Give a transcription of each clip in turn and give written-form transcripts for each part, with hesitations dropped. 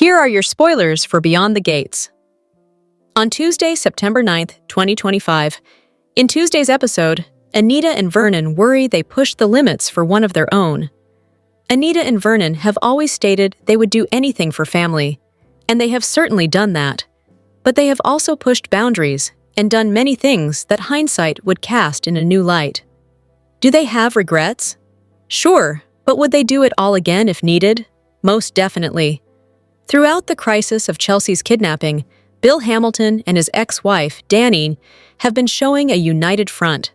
Here are your spoilers for Beyond the Gates. On Tuesday, September 9th, 2025, in Tuesday's episode, Anita and Vernon worry they pushed the limits for one of their own. Anita and Vernon have always stated they would do anything for family, and they have certainly done that. But they have also pushed boundaries and done many things that hindsight would cast in a new light. Do they have regrets? Sure, but would they do it all again if needed? Most definitely. Throughout the crisis of Chelsea's kidnapping, Bill Hamilton and his ex-wife, Dani, have been showing a united front.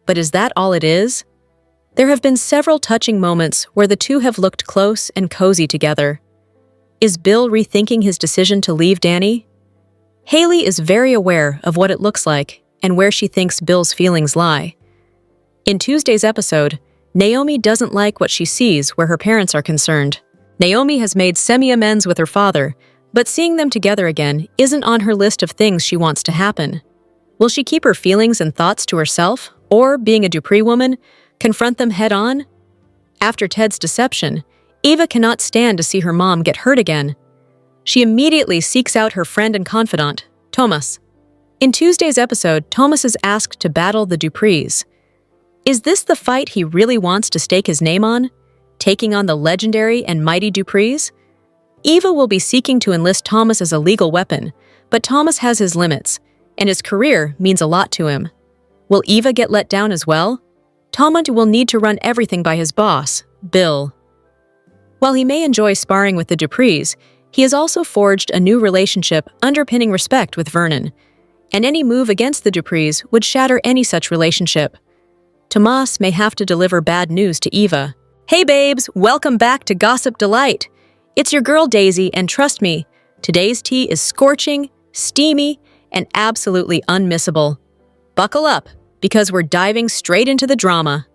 But is that all it is? There have been several touching moments where the two have looked close and cozy together. Is Bill rethinking his decision to leave Dani? Haley is very aware of what it looks like and where she thinks Bill's feelings lie. In Tuesday's episode, Naomi doesn't like what she sees where her parents are concerned. Naomi has made semi-amends with her father, but seeing them together again isn't on her list of things she wants to happen. Will she keep her feelings and thoughts to herself, or, being a Dupree woman, confront them head-on? After Ted's deception, Eva cannot stand to see her mom get hurt again. She immediately seeks out her friend and confidant, Thomas. In Tuesday's episode, Thomas is asked to battle the Duprees. Is this the fight he really wants to stake his name on? Taking on the legendary and mighty Duprees? Eva will be seeking to enlist Thomas as a legal weapon, but Thomas has his limits, and his career means a lot to him. Will Eva get let down as well? Thomas will need to run everything by his boss, Bill. While he may enjoy sparring with the Duprees, he has also forged a new relationship underpinning respect with Vernon, and any move against the Duprees would shatter any such relationship. Tomas may have to deliver bad news to Eva. Hey babes, welcome back to Gossip Delight. It's your girl Daisy, and trust me, today's tea is scorching, steamy, and absolutely unmissable. Buckle up, because we're diving straight into the drama.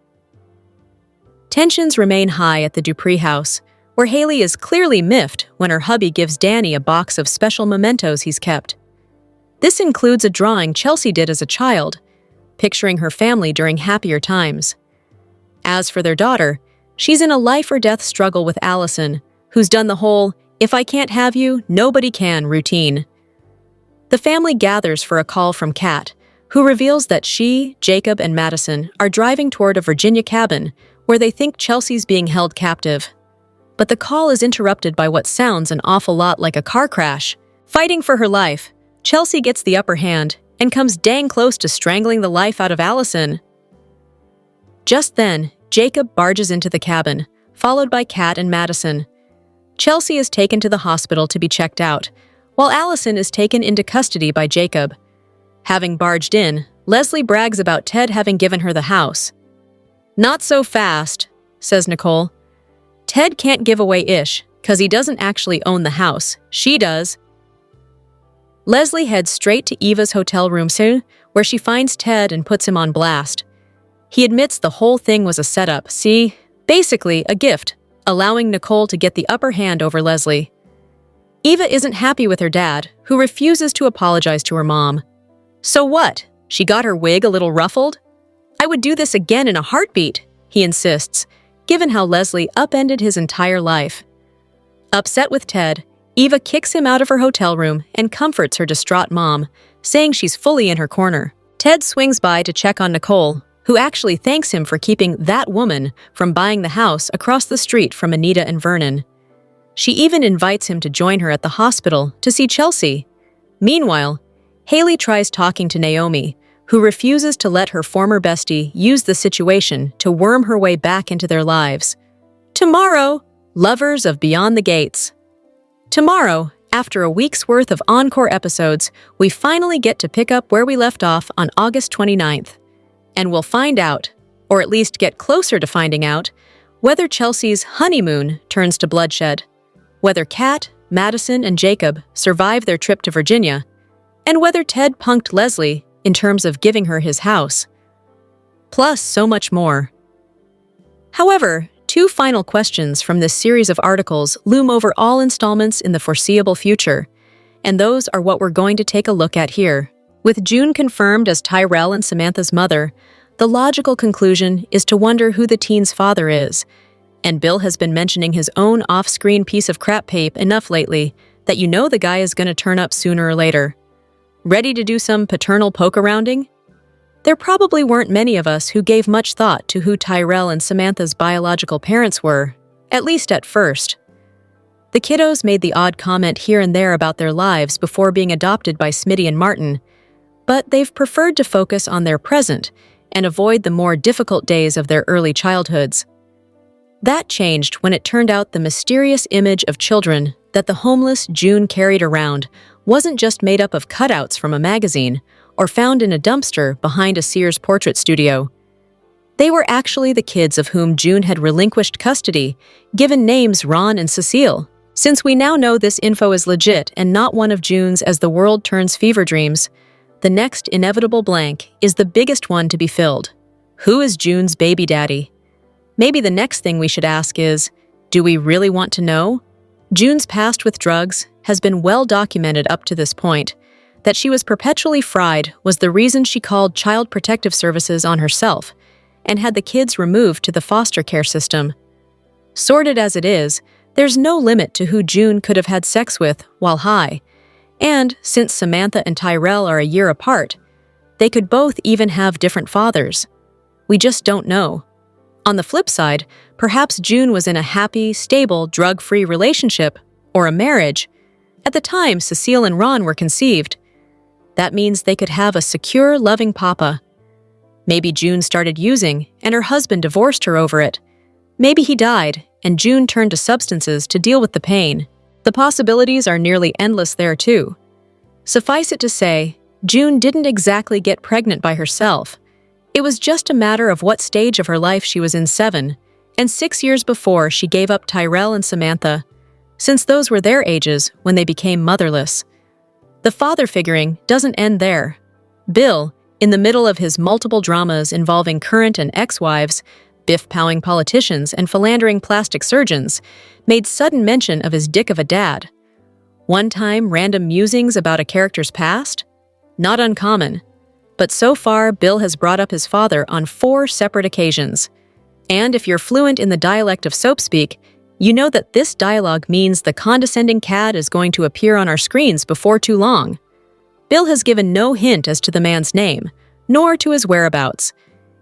Tensions remain high at the Dupree house, where Haley is clearly miffed when her hubby gives Dani a box of special mementos he's kept. This includes a drawing Chelsea did as a child, picturing her family during happier times. As for their daughter, she's in a life-or-death struggle with Allison, who's done the whole "if I can't have you, nobody can" routine. The family gathers for a call from Kat, who reveals that she, Jacob, and Madison are driving toward a Virginia cabin where they think Chelsea's being held captive. But the call is interrupted by what sounds an awful lot like a car crash. Fighting for her life, Chelsea gets the upper hand and comes dang close to strangling the life out of Allison. Just then, Jacob barges into the cabin, followed by Kat and Madison. Chelsea is taken to the hospital to be checked out, while Allison is taken into custody by Jacob. Having barged in, Leslie brags about Ted having given her the house. "Not so fast," says Nicole. "Ted can't give away Ish, 'cause he doesn't actually own the house. She does." Leslie heads straight to Eva's hotel room soon, where she finds Ted and puts him on blast. He admits the whole thing was a setup, see? Basically, a gift, allowing Nicole to get the upper hand over Leslie. Eva isn't happy with her dad, who refuses to apologize to her mom. So what? She got her wig a little ruffled? "I would do this again in a heartbeat," he insists, given how Leslie upended his entire life. Upset with Ted, Eva kicks him out of her hotel room and comforts her distraught mom, saying she's fully in her corner. Ted swings by to check on Nicole, who actually thanks him for keeping that woman from buying the house across the street from Anita and Vernon. She even invites him to join her at the hospital to see Chelsea. Meanwhile, Haley tries talking to Naomi, who refuses to let her former bestie use the situation to worm her way back into their lives. Tomorrow, lovers of Beyond the Gates. Tomorrow, after a week's worth of encore episodes, we finally get to pick up where we left off on August 29th. And we'll find out, or at least get closer to finding out, whether Chelsea's honeymoon turns to bloodshed, whether Kat, Madison, and Jacob survive their trip to Virginia, and whether Ted punked Leslie in terms of giving her his house. Plus, so much more. However, two final questions from this series of articles loom over all installments in the foreseeable future, and those are what we're going to take a look at here. With June confirmed as Tyrell and Samantha's mother, the logical conclusion is to wonder who the teen's father is, and Bill has been mentioning his own off-screen piece of crap pape enough lately that you know the guy is going to turn up sooner or later. Ready to do some paternal poke-arounding? There probably weren't many of us who gave much thought to who Tyrell and Samantha's biological parents were, at least at first. The kiddos made the odd comment here and there about their lives before being adopted by Smitty and Martin, but they've preferred to focus on their present and avoid the more difficult days of their early childhoods. That changed when it turned out the mysterious image of children that the homeless June carried around wasn't just made up of cutouts from a magazine or found in a dumpster behind a Sears portrait studio. They were actually the kids of whom June had relinquished custody, given names Ron and Cecile. Since we now know this info is legit and not one of June's as the world turns fever dreams, the next inevitable blank is the biggest one to be filled. Who is June's baby daddy? Maybe the next thing we should ask is, do we really want to know? June's past with drugs has been well documented up to this point. That she was perpetually fried was the reason she called Child Protective Services on herself and had the kids removed to the foster care system. Sordid as it is, there's no limit to who June could have had sex with while high, and since Samantha and Tyrell are a year apart, they could both even have different fathers. We just don't know. On the flip side, perhaps June was in a happy, stable, drug-free relationship or a marriage. At the time Cecile and Ron were conceived, that means they could have a secure, loving papa. Maybe June started using, and her husband divorced her over it. Maybe he died, and June turned to substances to deal with the pain. The possibilities are nearly endless there, too. Suffice it to say, June didn't exactly get pregnant by herself. It was just a matter of what stage of her life she was in 7, and 6 years before she gave up Tyrell and Samantha, since those were their ages when they became motherless. The father figuring doesn't end there. Bill, in the middle of his multiple dramas involving current and ex-wives, biff-powing politicians, and philandering plastic surgeons, made sudden mention of his dick of a dad. One time, random musings about a character's past? Not uncommon. But so far, Bill has brought up his father on 4 separate occasions. And if you're fluent in the dialect of soap speak, you know that this dialogue means the condescending cad is going to appear on our screens before too long. Bill has given no hint as to the man's name, nor to his whereabouts.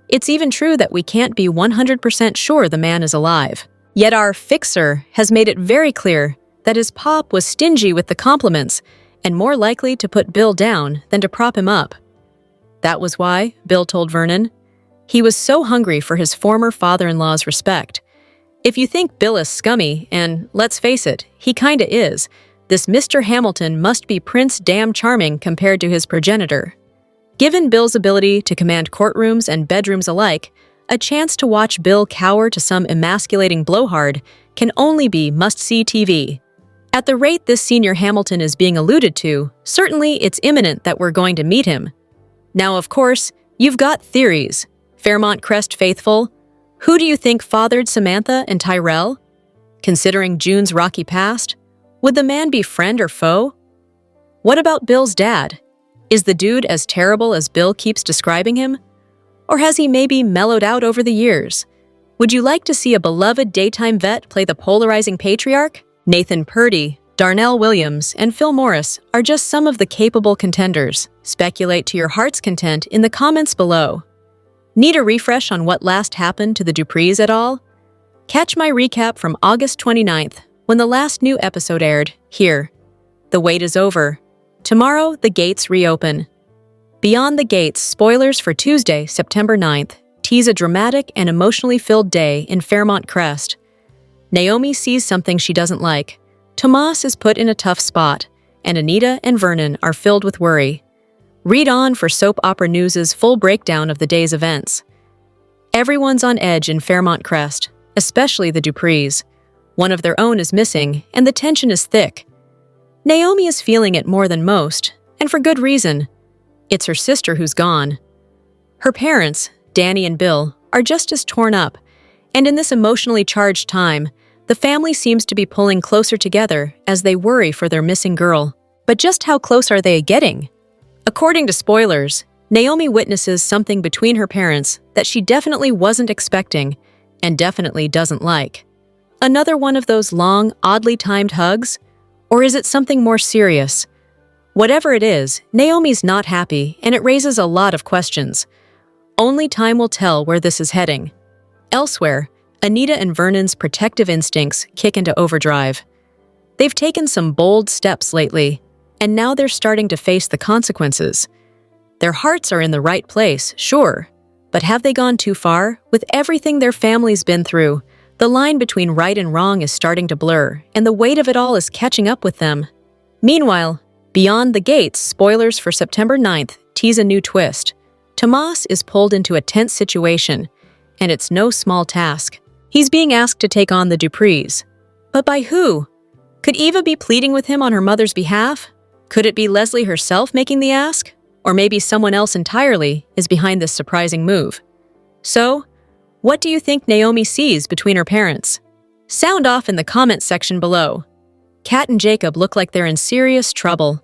It's even true that we can't be 100% sure the man is alive. Yet our fixer has made it very clear that his pop was stingy with the compliments and more likely to put Bill down than to prop him up. That was why, Bill told Vernon, he was so hungry for his former father-in-law's respect. If you think Bill is scummy, and let's face it, he kinda is, this Mr. Hamilton must be Prince Damn Charming compared to his progenitor. Given Bill's ability to command courtrooms and bedrooms alike, a chance to watch Bill cower to some emasculating blowhard can only be must-see TV. At the rate this senior Hamilton is being alluded to, certainly it's imminent that we're going to meet him. Now, of course, you've got theories. Fairmont Crest faithful, who do you think fathered Samantha and Tyrell? Considering June's rocky past, would the man be friend or foe? What about Bill's dad? Is the dude as terrible as Bill keeps describing him? Or has he maybe mellowed out over the years? Would you like to see a beloved daytime vet play the polarizing patriarch? Nathan Purdy, Darnell Williams, and Phil Morris are just some of the capable contenders. Speculate to your heart's content in the comments below. Need a refresh on what last happened to the Duprees at all? Catch my recap from August 29th, when the last new episode aired, here. The wait is over. Tomorrow, the gates reopen. Beyond the Gates, spoilers for Tuesday, September 9th, tease a dramatic and emotionally filled day in Fairmont Crest. Naomi sees something she doesn't like. Tomas is put in a tough spot, and Anita and Vernon are filled with worry. Read on for Soap Opera News' full breakdown of the day's events. Everyone's on edge in Fairmont Crest, especially the Duprees. One of their own is missing, and the tension is thick. Naomi is feeling it more than most, and for good reason. It's her sister who's gone. Her parents, Danny and Bill, are just as torn up, and in this emotionally charged time, the family seems to be pulling closer together as they worry for their missing girl. But just how close are they getting? According to spoilers, Naomi witnesses something between her parents that she definitely wasn't expecting and definitely doesn't like. Another one of those long, oddly timed hugs? Or is it something more serious? Whatever it is, Naomi's not happy, and it raises a lot of questions. Only time will tell where this is heading. Elsewhere, Anita and Vernon's protective instincts kick into overdrive. They've taken some bold steps lately, and now they're starting to face the consequences. Their hearts are in the right place, sure, but have they gone too far? With everything their family's been through, the line between right and wrong is starting to blur, and the weight of it all is catching up with them. Meanwhile, Beyond the Gates, spoilers for September 9th, tease a new twist. Tomas is pulled into a tense situation, and it's no small task. He's being asked to take on the Duprees. But by who? Could Eva be pleading with him on her mother's behalf? Could it be Leslie herself making the ask? Or maybe someone else entirely is behind this surprising move. So, what do you think Naomi sees between her parents? Sound off in the comments section below. Kat and Jacob look like they're in serious trouble.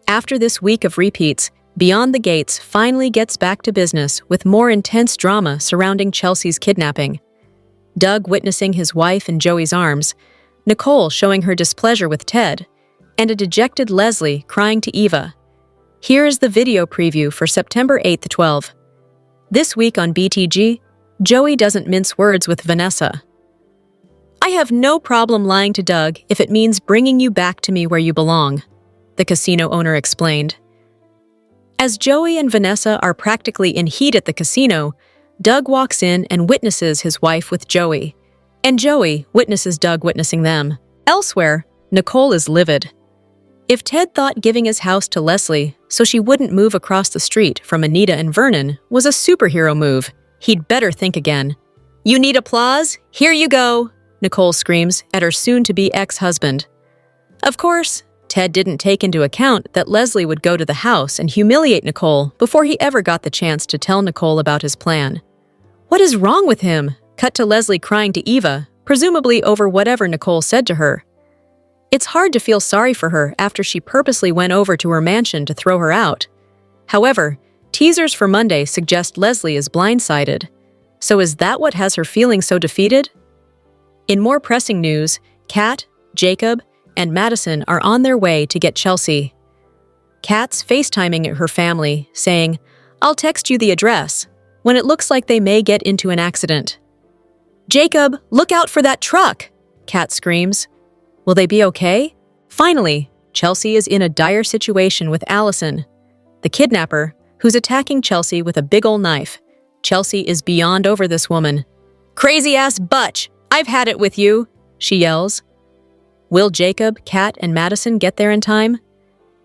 After this week of repeats, Beyond the Gates finally gets back to business with more intense drama surrounding Chelsea's kidnapping. Doug witnessing his wife in Joey's arms, Nicole showing her displeasure with Ted, and a dejected Leslie crying to Eva. Here is the video preview for September 8th to 12. This week on BTG, Joey doesn't mince words with Vanessa. "I have no problem lying to Doug if it means bringing you back to me where you belong," the casino owner explained. As Joey and Vanessa are practically in heat at the casino, Doug walks in and witnesses his wife with Joey, and Joey witnesses Doug witnessing them. Elsewhere, Nicole is livid. If Ted thought giving his house to Leslie so she wouldn't move across the street from Anita and Vernon was a superhero move, he'd better think again. "You need applause? Here you go," Nicole screams at her soon-to-be ex-husband. Of course, Ted didn't take into account that Leslie would go to the house and humiliate Nicole before he ever got the chance to tell Nicole about his plan. What is wrong with him? Cut to Leslie crying to Eva, presumably over whatever Nicole said to her. It's hard to feel sorry for her after she purposely went over to her mansion to throw her out. However, teasers for Monday suggest Leslie is blindsided. So is that what has her feeling so defeated? In more pressing news, Kat, Jacob, and Madison are on their way to get Chelsea. Kat's FaceTiming at her family, saying, "I'll text you the address," when it looks like they may get into an accident. "Jacob, look out for that truck!" Kat screams. Will they be okay? Finally, Chelsea is in a dire situation with Allison, the kidnapper, who's attacking Chelsea with a big ol' knife. Chelsea is beyond over this woman. "Crazy-ass butch! I've had it with you!" she yells. Will Jacob, Kat, and Madison get there in time?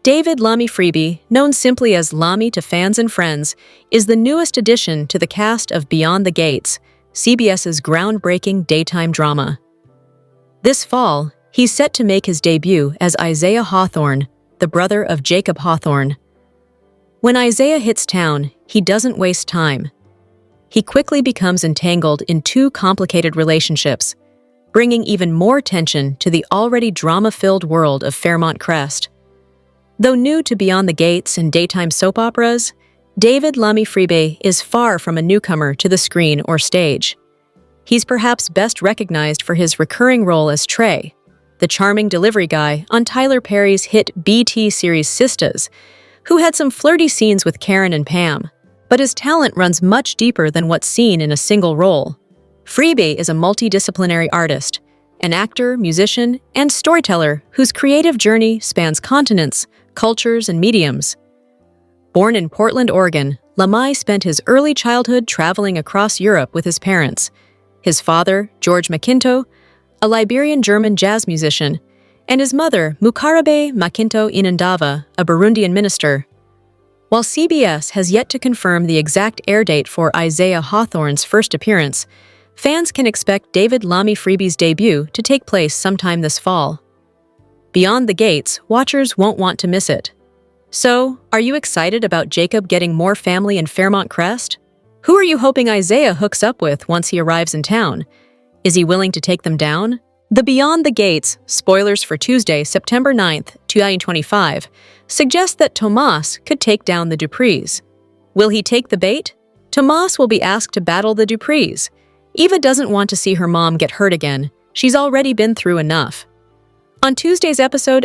David Lamy Freeby, known simply as Lamy to fans and friends, is the newest addition to the cast of Beyond the Gates, CBS's groundbreaking daytime drama. This fall, he's set to make his debut as Isaiah Hawthorne, the brother of Jacob Hawthorne. When Isaiah hits town, he doesn't waste time. He quickly becomes entangled in two complicated relationships, bringing even more tension to the already drama-filled world of Fairmont Crest. Though new to Beyond the Gates and daytime soap operas, David Lamy Freeby is far from a newcomer to the screen or stage. He's perhaps best recognized for his recurring role as Trey, the charming delivery guy on Tyler Perry's hit BT series Sistas, who had some flirty scenes with Karen and Pam, but his talent runs much deeper than what's seen in a single role. Freeby is a multidisciplinary artist, an actor, musician, and storyteller whose creative journey spans continents, cultures, and mediums. Born in Portland, Oregon, Lamy spent his early childhood traveling across Europe with his parents, his father, George McKinto, a Liberian-German jazz musician, and his mother, Mukarabe Makinto Inandava, a Burundian minister. While CBS has yet to confirm the exact air date for Isaiah Hawthorne's first appearance, fans can expect David Lamy Freeby's debut to take place sometime this fall. Beyond the Gates, watchers won't want to miss it. So, are you excited about Jacob getting more family in Fairmont Crest? Who are you hoping Isaiah hooks up with once he arrives in town? Is he willing to take them down? The Beyond the Gates, spoilers for Tuesday, September 9th, 2025, suggest that Tomas could take down the Duprees. Will he take the bait? Tomas will be asked to battle the Duprees. Eva doesn't want to see her mom get hurt again. She's already been through enough. On Tuesday's episode,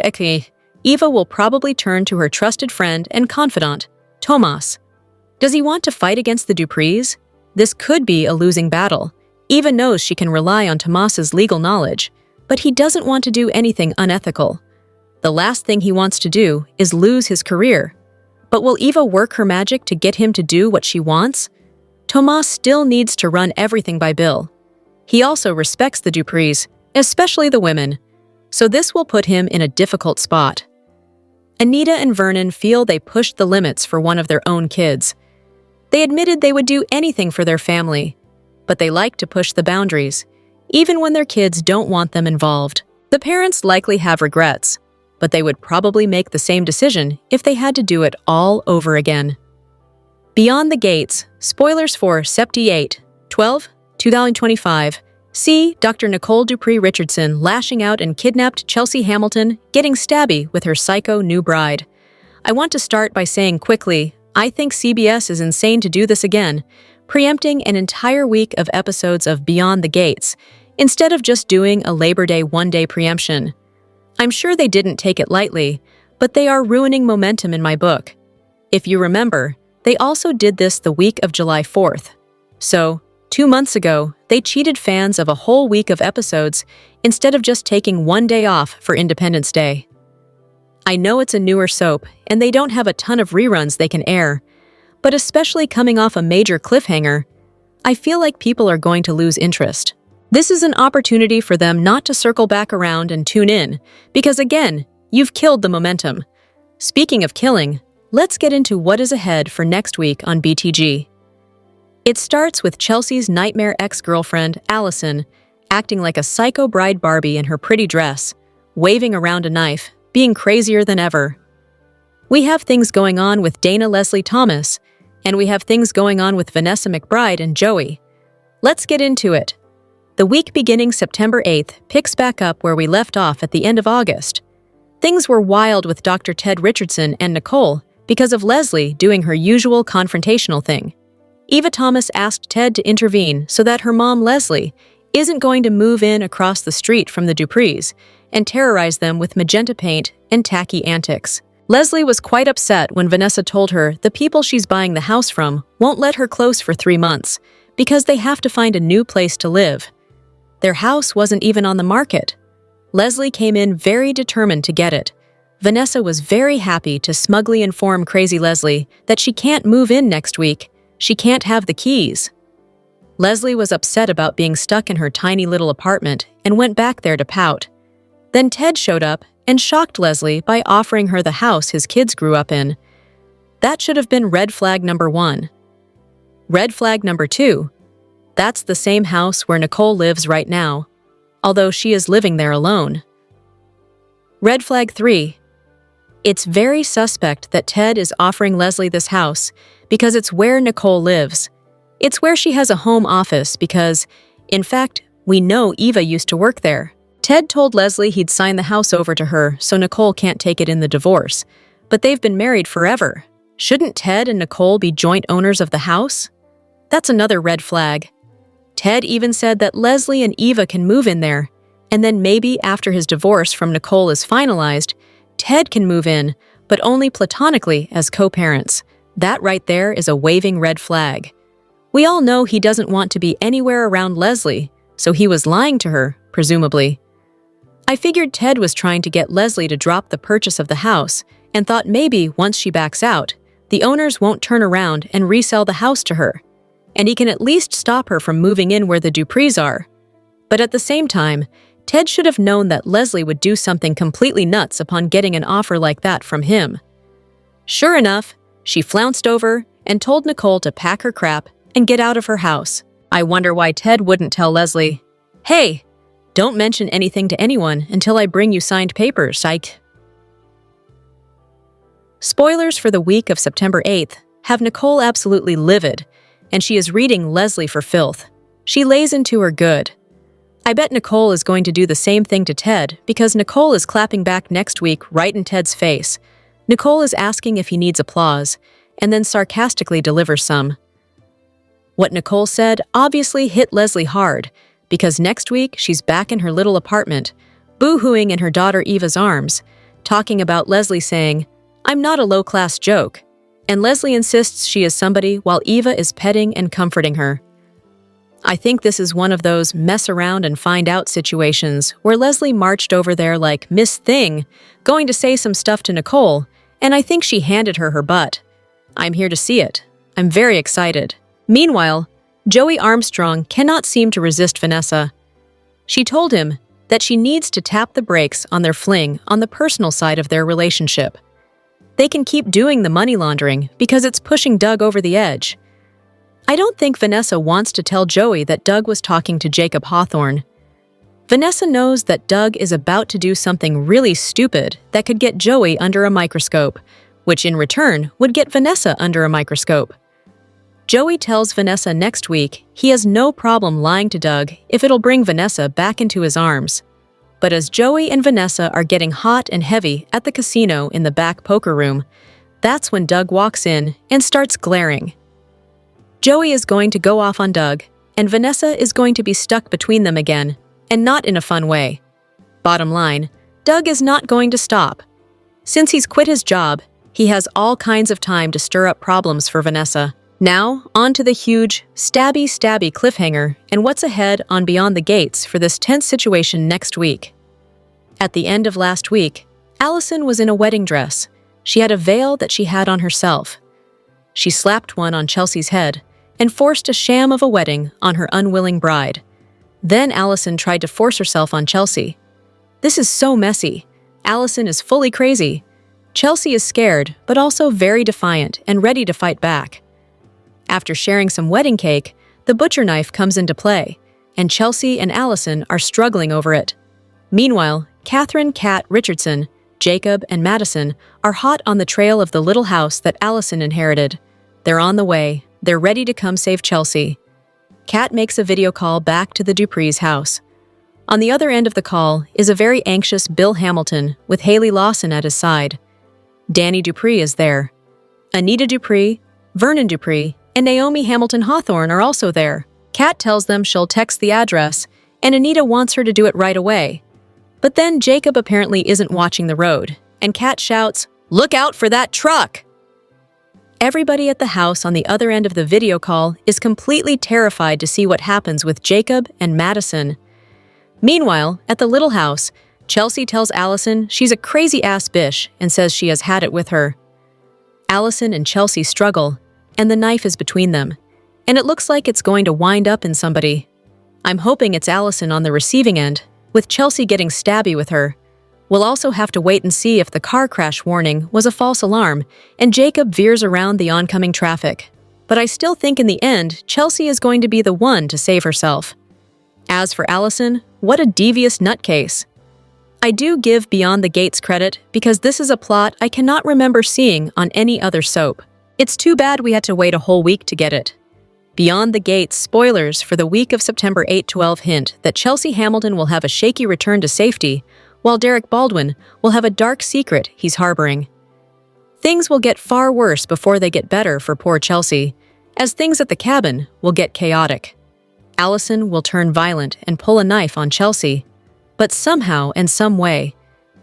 Eva will probably turn to her trusted friend and confidant, Tomas. Does he want to fight against the Duprees? This could be a losing battle. Eva knows she can rely on Tomas's legal knowledge, but he doesn't want to do anything unethical. The last thing he wants to do is lose his career. But will Eva work her magic to get him to do what she wants? Tomas still needs to run everything by Bill. He also respects the Duprees, especially the women, so this will put him in a difficult spot. Anita and Vernon feel they pushed the limits for one of their own kids. They admitted they would do anything for their family, but they like to push the boundaries, even when their kids don't want them involved. The parents likely have regrets, but they would probably make the same decision if they had to do it all over again. Beyond the Gates, spoilers for Septi 8, 12, 2025. See Dr. Nicole Dupree Richardson lashing out and kidnapped Chelsea Hamilton, getting stabby with her psycho new bride. I want to start by saying quickly, I think CBS is insane to do this again, preempting an entire week of episodes of Beyond the Gates, instead of just doing a Labor Day one-day preemption. I'm sure they didn't take it lightly, but they are ruining momentum in my book. If you remember, they also did this the week of July 4th. So, 2 months ago, they cheated fans of a whole week of episodes instead of just taking one day off for Independence Day. I know it's a newer soap, and they don't have a ton of reruns they can air, but especially coming off a major cliffhanger, I feel like people are going to lose interest. This is an opportunity for them not to circle back around and tune in, because again, you've killed the momentum. Speaking of killing, let's get into what is ahead for next week on BTG. It starts with Chelsea's nightmare ex-girlfriend, Allison, acting like a psycho bride Barbie in her pretty dress, waving around a knife, being crazier than ever. We have things going on with Dana Leslie Thomas, and we have things going on with Vanessa McBride and Joey. Let's get into it. The week beginning September 8th picks back up where we left off at the end of August. Things were wild with Dr. Ted Richardson and Nicole because of Leslie doing her usual confrontational thing. Eva Thomas asked Ted to intervene so that her mom, Leslie, isn't going to move in across the street from the Duprees and terrorize them with magenta paint and tacky antics. Leslie was quite upset when Vanessa told her the people she's buying the house from won't let her close for 3 months because they have to find a new place to live. Their house wasn't even on the market. Leslie came in very determined to get it. Vanessa was very happy to smugly inform Crazy Leslie that she can't move in next week. She can't have the keys. Leslie was upset about being stuck in her tiny little apartment and went back there to pout. Then Ted showed up and shocked Leslie by offering her the house his kids grew up in. That should have been red flag number 1. Red flag number 2. That's the same house where Nicole lives right now, although she is living there alone. Red flag 3. It's very suspect that Ted is offering Leslie this house because it's where Nicole lives. It's where she has a home office because, in fact, we know Eva used to work there. Ted told Leslie he'd sign the house over to her so Nicole can't take it in the divorce, but they've been married forever. Shouldn't Ted and Nicole be joint owners of the house? That's another red flag. Ted even said that Leslie and Eva can move in there, and then maybe after his divorce from Nicole is finalized, Ted can move in, but only platonically as co-parents. That right there is a waving red flag. We all know he doesn't want to be anywhere around Leslie, so he was lying to her, presumably. I figured Ted was trying to get Leslie to drop the purchase of the house and thought maybe once she backs out, the owners won't turn around and resell the house to her, and he can at least stop her from moving in where the Duprees are. But at the same time, Ted should have known that Leslie would do something completely nuts upon getting an offer like that from him. Sure enough, she flounced over and told Nicole to pack her crap and get out of her house. I wonder why Ted wouldn't tell Leslie, "Hey, don't mention anything to anyone until I bring you signed papers, psych." Spoilers for the week of September 8th have Nicole absolutely livid, and she is reading Leslie for filth. She lays into her good. I bet Nicole is going to do the same thing to Ted because Nicole is clapping back next week right in Ted's face. Nicole is asking if he needs applause, and then sarcastically delivers some. What Nicole said obviously hit Leslie hard, because next week she's back in her little apartment, boo-hooing in her daughter Eva's arms, talking about Leslie saying, "I'm not a low-class joke," and Leslie insists she is somebody while Eva is petting and comforting her. I think this is one of those mess around and find out situations where Leslie marched over there like Miss Thing, going to say some stuff to Nicole, and I think she handed her butt. I'm here to see it. I'm very excited. Meanwhile, Joey Armstrong cannot seem to resist Vanessa. She told him that she needs to tap the brakes on their fling on the personal side of their relationship. They can keep doing the money laundering because it's pushing Doug over the edge. I don't think Vanessa wants to tell Joey that Doug was talking to Jacob Hawthorne. Vanessa knows that Doug is about to do something really stupid that could get Joey under a microscope, which in return would get Vanessa under a microscope. Joey tells Vanessa next week he has no problem lying to Doug if it'll bring Vanessa back into his arms. But as Joey and Vanessa are getting hot and heavy at the casino in the back poker room, that's when Doug walks in and starts glaring. Joey is going to go off on Doug, and Vanessa is going to be stuck between them again, and not in a fun way. Bottom line, Doug is not going to stop. Since he's quit his job, he has all kinds of time to stir up problems for Vanessa. Now, on to the huge, stabby cliffhanger and what's ahead on Beyond the Gates for this tense situation next week. At the end of last week, Allison was in a wedding dress. She had a veil that she had on herself. She slapped one on Chelsea's head and forced a sham of a wedding on her unwilling bride. Then Allison tried to force herself on Chelsea. This is so messy. Allison is fully crazy. Chelsea is scared, but also very defiant and ready to fight back. After sharing some wedding cake, the butcher knife comes into play, and Chelsea and Allison are struggling over it. Meanwhile, Catherine, Kat Richardson, Jacob, and Madison are hot on the trail of the little house that Allison inherited. They're on the way. They're ready to come save Chelsea. Kat makes a video call back to the Dupree's house. On the other end of the call is a very anxious Bill Hamilton with Haley Lawson at his side. Danny Dupree is there. Anita Dupree, Vernon Dupree, and Naomi Hamilton Hawthorne are also there. Kat tells them she'll text the address, and Anita wants her to do it right away. But then Jacob apparently isn't watching the road, and Kat shouts, "Look out for that truck!" Everybody at the house on the other end of the video call is completely terrified to see what happens with Jacob and Madison. Meanwhile, at the little house, Chelsea tells Allison she's a crazy-ass bitch and says she has had it with her. Allison and Chelsea struggle, and the knife is between them, and it looks like it's going to wind up in somebody. I'm hoping it's Allison on the receiving end, with Chelsea getting stabby with her. We'll also have to wait and see if the car crash warning was a false alarm and Jacob veers around the oncoming traffic. But I still think in the end, Chelsea is going to be the one to save herself. As for Allison, what a devious nutcase. I do give Beyond the Gates credit because this is a plot I cannot remember seeing on any other soap. It's too bad we had to wait a whole week to get it. Beyond the Gates spoilers for the week of September 8-12 hint that Chelsea Hamilton will have a shaky return to safety, while Derek Baldwin will have a dark secret he's harboring. Things will get far worse before they get better for poor Chelsea, as things at the cabin will get chaotic. Allison will turn violent and pull a knife on Chelsea, but somehow and some way,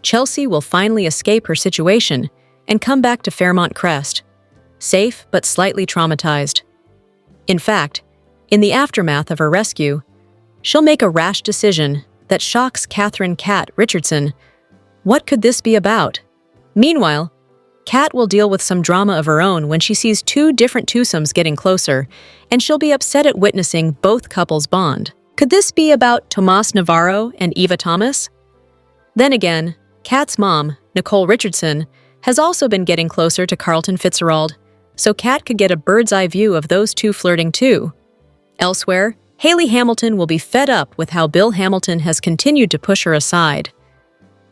Chelsea will finally escape her situation and come back to Fairmont Crest, safe but slightly traumatized. In fact, in the aftermath of her rescue, she'll make a rash decision that shocks Catherine Kat Richardson. What could this be about? Meanwhile, Kat will deal with some drama of her own when she sees two different twosomes getting closer, and she'll be upset at witnessing both couples bond. Could this be about Tomas Navarro and Eva Thomas? Then again, Kat's mom, Nicole Richardson, has also been getting closer to Carlton Fitzgerald, so Kat could get a bird's-eye view of those two flirting too. Elsewhere, Haley Hamilton will be fed up with how Bill Hamilton has continued to push her aside.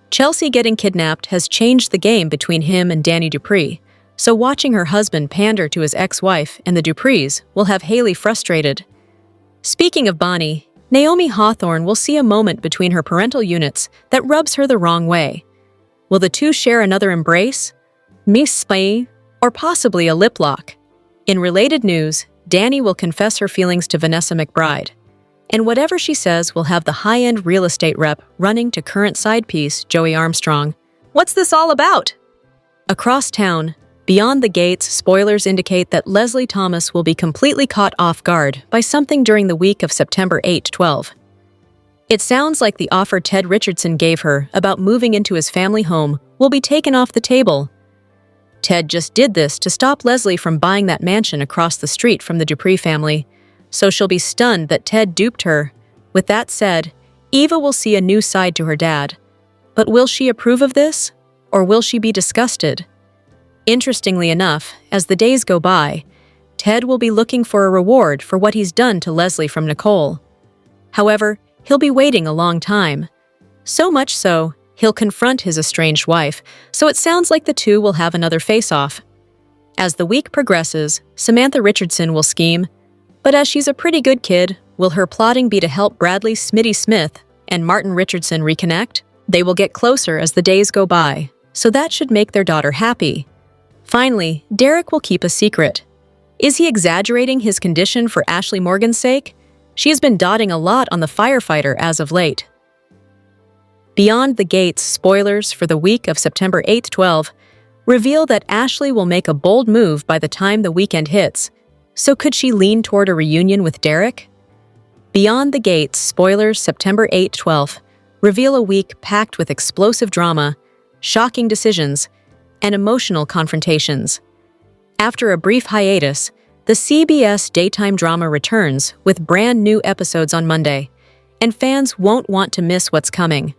Chelsea getting kidnapped has changed the game between him and Danny Dupree, so watching her husband pander to his ex-wife and the Duprees will have Haley frustrated. Speaking of Bonnie, Naomi Hawthorne will see a moment between her parental units that rubs her the wrong way. Will the two share another embrace, miss spy, or possibly a lip lock? In related news, Danny will confess her feelings to Vanessa McBride. And whatever she says will have the high-end real estate rep running to current side piece Joey Armstrong. What's this all about? Across town, beyond the gates, spoilers indicate that Leslie Thomas will be completely caught off guard by something during the week of September 8-12. It sounds like the offer Ted Richardson gave her about moving into his family home will be taken off the table. Ted just did this to stop Leslie from buying that mansion across the street from the Dupree family, so she'll be stunned that Ted duped her. With that said, Eva will see a new side to her dad. But will she approve of this, or will she be disgusted? Interestingly enough, as the days go by, Ted will be looking for a reward for what he's done to Leslie from Nicole. However, he'll be waiting a long time. So much so, he'll confront his estranged wife, so it sounds like the two will have another face-off. As the week progresses, Samantha Richardson will scheme, but as she's a pretty good kid, will her plotting be to help Bradley Smitty Smith and Martin Richardson reconnect? They will get closer as the days go by, so that should make their daughter happy. Finally, Derek will keep a secret. Is he exaggerating his condition for Ashley Morgan's sake? She has been dotting a lot on the firefighter as of late. Beyond the Gates spoilers for the week of September 8-12 reveal that Ashley will make a bold move by the time the weekend hits. So could she lean toward a reunion with Derek? Beyond the Gates spoilers September 8-12 reveal a week packed with explosive drama, shocking decisions, and emotional confrontations. After a brief hiatus, the CBS daytime drama returns with brand new episodes on Monday, and fans won't want to miss what's coming.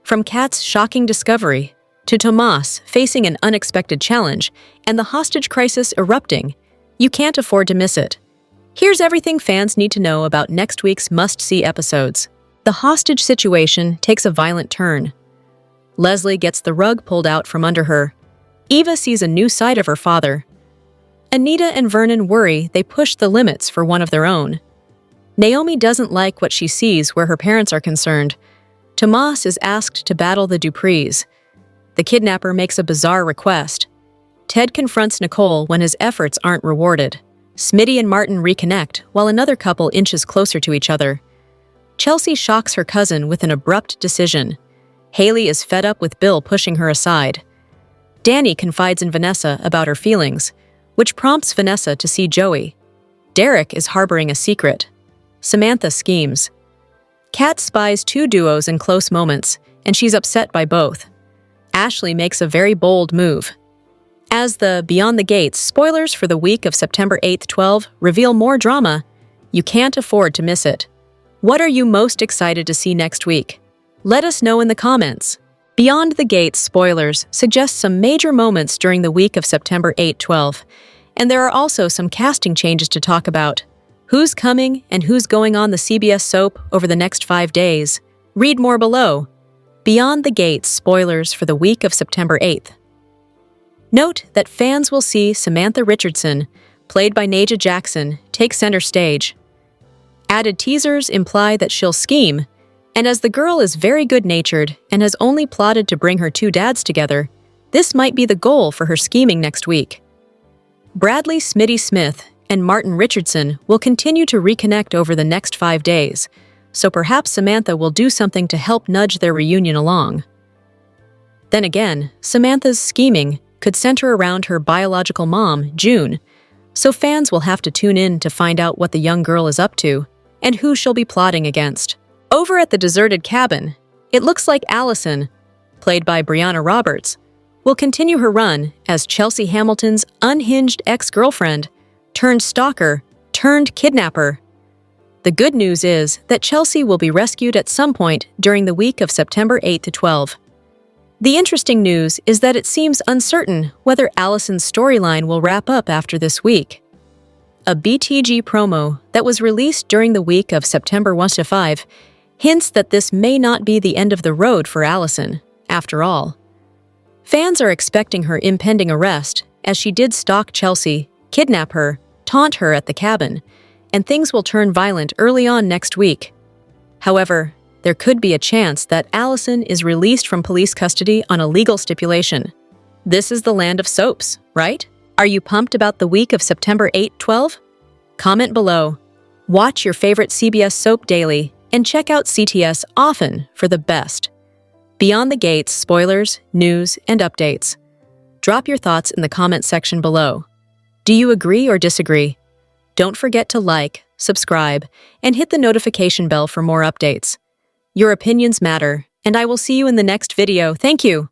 From Kat's shocking discovery to Tomas facing an unexpected challenge and the hostage crisis erupting, you can't afford to miss it. Here's everything fans need to know about next week's must-see episodes. The hostage situation takes a violent turn. Leslie gets the rug pulled out from under her. Eva sees a new side of her father. Anita and Vernon worry they pushed the limits for one of their own. Naomi doesn't like what she sees where her parents are concerned. Tomas is asked to battle the Duprees. The kidnapper makes a bizarre request. Ted confronts Nicole when his efforts aren't rewarded. Smitty and Martin reconnect while another couple inches closer to each other. Chelsea shocks her cousin with an abrupt decision. Haley is fed up with Bill pushing her aside. Danny confides in Vanessa about her feelings, which prompts Vanessa to see Joey. Derek is harboring a secret. Samantha schemes. Kat spies two duos in close moments, and she's upset by both. Ashley makes a very bold move. As the Beyond the Gates spoilers for the week of September 8-12 reveal more drama, you can't afford to miss it. What are you most excited to see next week? Let us know in the comments. Beyond the Gates spoilers suggest some major moments during the week of September 8-12, and there are also some casting changes to talk about. Who's coming and who's going on the CBS soap over the next 5 days? Read more below. Beyond the Gates spoilers for the week of September 8th. Note that fans will see Samantha Richardson, played by Naja Jackson, take center stage. Added teasers imply that she'll scheme, and as the girl is very good-natured and has only plotted to bring her two dads together, this might be the goal for her scheming next week. Bradley Smitty Smith and Martin Richardson will continue to reconnect over the next 5 days, so perhaps Samantha will do something to help nudge their reunion along. Then again, Samantha's scheming could center around her biological mom, June, so fans will have to tune in to find out what the young girl is up to and who she'll be plotting against. Over at the deserted cabin, it looks like Allison, played by Brianna Roberts, will continue her run as Chelsea Hamilton's unhinged ex-girlfriend turned stalker turned kidnapper. The good news is that Chelsea will be rescued at some point during the week of September 8-12. The interesting news is that it seems uncertain whether Allison's storyline will wrap up after this week. A BTG promo that was released during the week of September 1-5 hints that this may not be the end of the road for Allison, after all. Fans are expecting her impending arrest as she did stalk Chelsea, kidnap her, taunt her at the cabin, and things will turn violent early on next week. However, there could be a chance that Allison is released from police custody on a legal stipulation. This is the land of soaps, right? Are you pumped about the week of September 8-12? Comment below. Watch your favorite CBS soap daily and check out CTS often for the best. Beyond the Gates, spoilers, news, and updates. Drop your thoughts in the comment section below. Do you agree or disagree? Don't forget to like, subscribe, and hit the notification bell for more updates. Your opinions matter, and I will see you in the next video. Thank you.